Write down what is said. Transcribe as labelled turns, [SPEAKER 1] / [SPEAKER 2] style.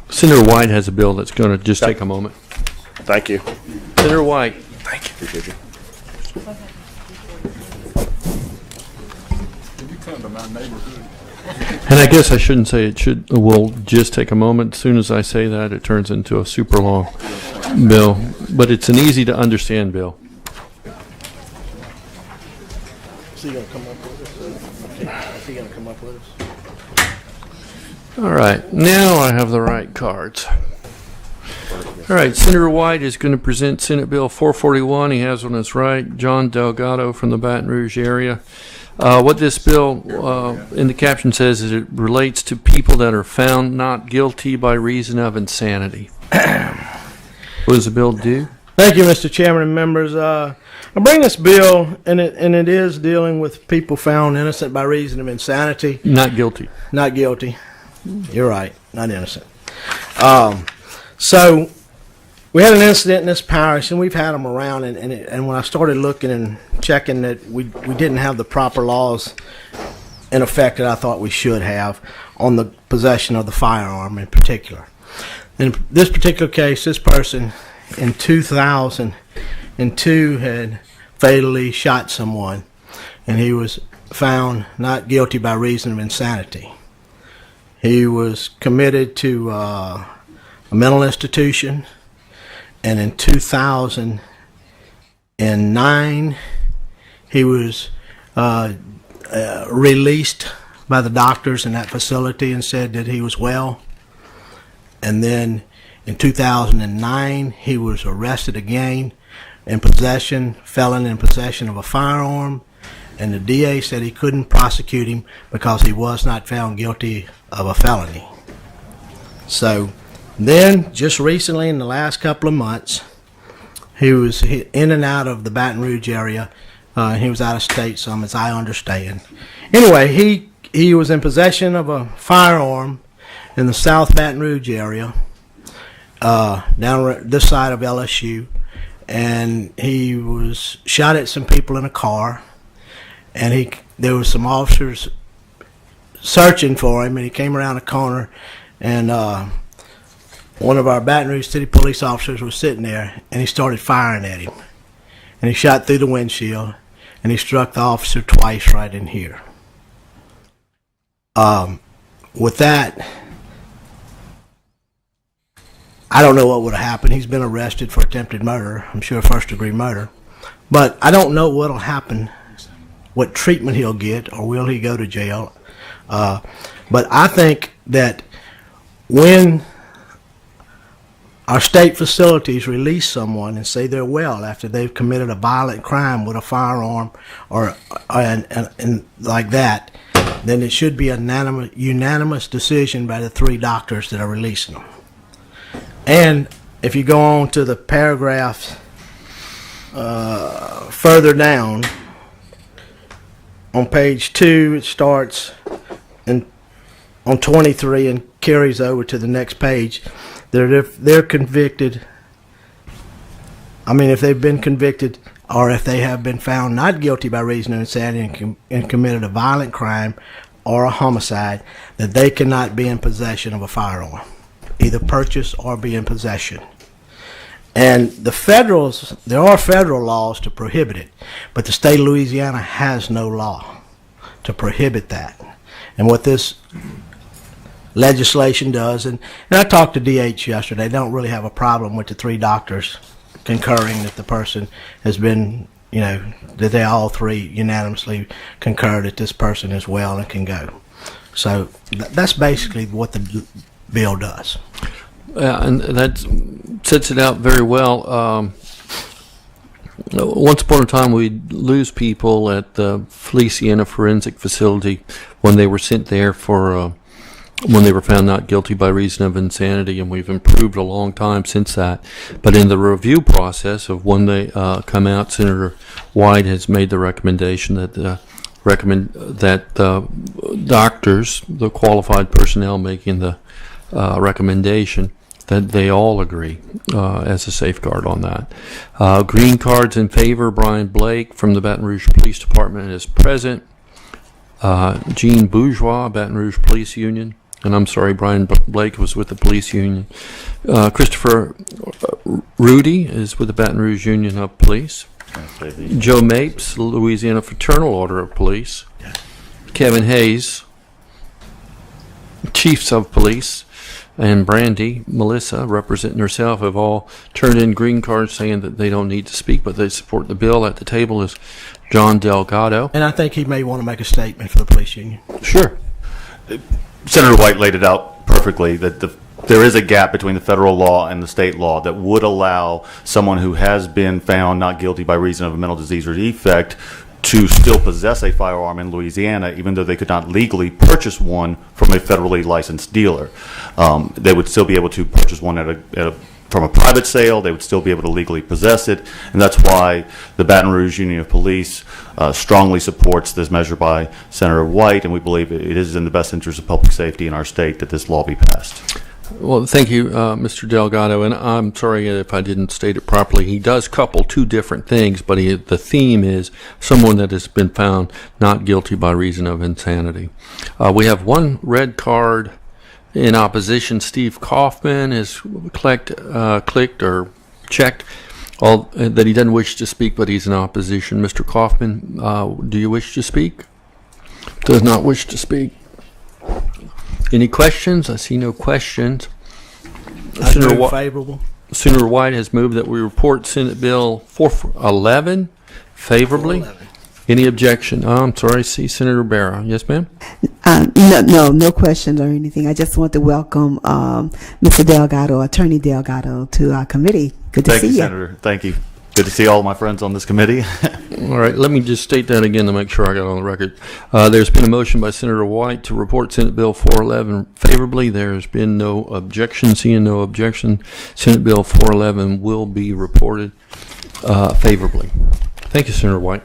[SPEAKER 1] Senator White has a bill that's going to just take a moment.
[SPEAKER 2] Thank you.
[SPEAKER 1] Senator White.
[SPEAKER 2] Thank you. Appreciate you.
[SPEAKER 1] And I guess I shouldn't say it will just take a moment. As soon as I say that, it turns into a super long bill. But it's an easy to understand bill.
[SPEAKER 3] Is he going to come up with us? Is he going to come up with us?
[SPEAKER 1] All right. Now I have the right cards. All right. Senator White is going to present Senate Bill 441. He has on his right John Delgado from the Baton Rouge area. What this bill in the caption says is it relates to people that are found not guilty by reason of insanity. What does the bill do?
[SPEAKER 3] Thank you, Mr. Chairman and members. I bring this bill, and it is dealing with people found innocent by reason of insanity.
[SPEAKER 1] Not guilty.
[SPEAKER 3] Not guilty. You're right. Not innocent. So we had an incident in this parish, and we've had them around. And when I started looking and checking that we didn't have the proper laws in effect that I thought we should have on the possession of the firearm in particular. In this particular case, this person in 2002 had fatally shot someone, and he was found not guilty by reason of insanity. He was committed to a mental institution, and in 2009 he was released by the doctors in that facility and said that he was well. And then in 2009 he was arrested again felon in possession of a firearm, and the DA said he couldn't prosecute him because he was not found guilty of a felony. So then, just recently, in the last couple of months, he was in and out of the Baton Rouge area. He was out of state some, as I understand. Anyway, he was in possession of a firearm in the South Baton Rouge area, down this side of LSU, and he was shot at some people in a car, and there were some officers searching for him, and he came around a corner, and one of our Baton Rouge City police officers was sitting there, and he started firing at him. And he shot through the windshield, and he struck the officer twice right in here. With that, I don't know what would have happened. He's been arrested for attempted murder, I'm sure first-degree murder. But I don't know what will happen, what treatment he'll get, or will he go to jail. But I think that when our state facilities release someone and say they're well after they've committed a violent crime with a firearm or like that, then it should be a unanimous decision by the 3 doctors that are releasing them. And if you go on to the paragraph further down, on page 2, it starts on 23 and carries over to the next page. If they're convicted, if they've been convicted or if they have been found not guilty by reason of insanity and committed a violent crime or a homicide, that they cannot be in possession of a firearm, either purchase or be in possession. And there are federal laws to prohibit it, but the state of Louisiana has no law to prohibit that. And what this legislation does, and I talked to DH yesterday, they don't really have a problem with the 3 doctors concurring that the person has been, that they all 3 unanimously concur that this person is well and can go. So that's basically what the bill does.
[SPEAKER 1] And that sets it out very well. Once upon a time, we'd lose people at the Feliciana Forensic Facility when they were sent there for when they were found not guilty by reason of insanity, and we've improved a long time since that. But in the review process of when they come out, Senator White has made the recommendation that the doctors, the qualified personnel making the recommendation, that they all agree as a safeguard on that. Green cards in favor. Brian Blake from the Baton Rouge Police Department is present. Jean Bourgeois, Baton Rouge Police Union, and I'm sorry, Brian Blake was with the police union. Christopher Rudy is with the Baton Rouge Union of Police. Joe Mapes, Louisiana Fraternal Order of Police. Kevin Hayes, Chiefs of Police, and Brandy, Melissa, representing herself, have all turned in green cards saying that they don't need to speak, but they support the bill. At the table is John Delgado.
[SPEAKER 3] And I think he may want to make a statement for the police union.
[SPEAKER 1] Sure.
[SPEAKER 4] Senator White laid it out perfectly that there is a gap between the federal law and the state law that would allow someone who has been found not guilty by reason of a mental disease or defect to still possess a firearm in Louisiana, even though they could not legally purchase one from a federally licensed dealer. They would still be able to purchase one from a private sale. They would still be able to legally possess it, and that's why the Baton Rouge Union of Police strongly supports this measure by Senator White, and we believe it is in the best interest of public safety in our state that this law be passed.
[SPEAKER 1] Well, thank you, Mr. Delgado, and I'm sorry if I didn't state it properly. He does couple two different things, but the theme is someone that has been found not guilty by reason of insanity. We have one red card in opposition. Steve Kaufman has clicked or checked that he doesn't wish to speak, but he's in opposition. Mr. Kaufman, do you wish to speak? Does not wish to speak. Any questions? I see no questions.
[SPEAKER 3] Favorable.
[SPEAKER 1] Senator White has moved that we report Senate Bill 411 favorably.
[SPEAKER 3] 411.
[SPEAKER 1] Any objection? Oh, I'm sorry. I see Senator Barra. Yes, ma'am?
[SPEAKER 5] No questions or anything. I just want to welcome Mr. Delgado, Attorney Delgado, to our committee. Good to see you.
[SPEAKER 4] Senator. Thank you. Good to see all my friends on this committee.
[SPEAKER 1] All right, let me just state that again to make sure I got it on the record. There's been a motion by Senator White to report Senate Bill 411 favorably. There's been no objection. Seeing no objection, Senate Bill 411 will be reported favorably. Thank you, Senator White.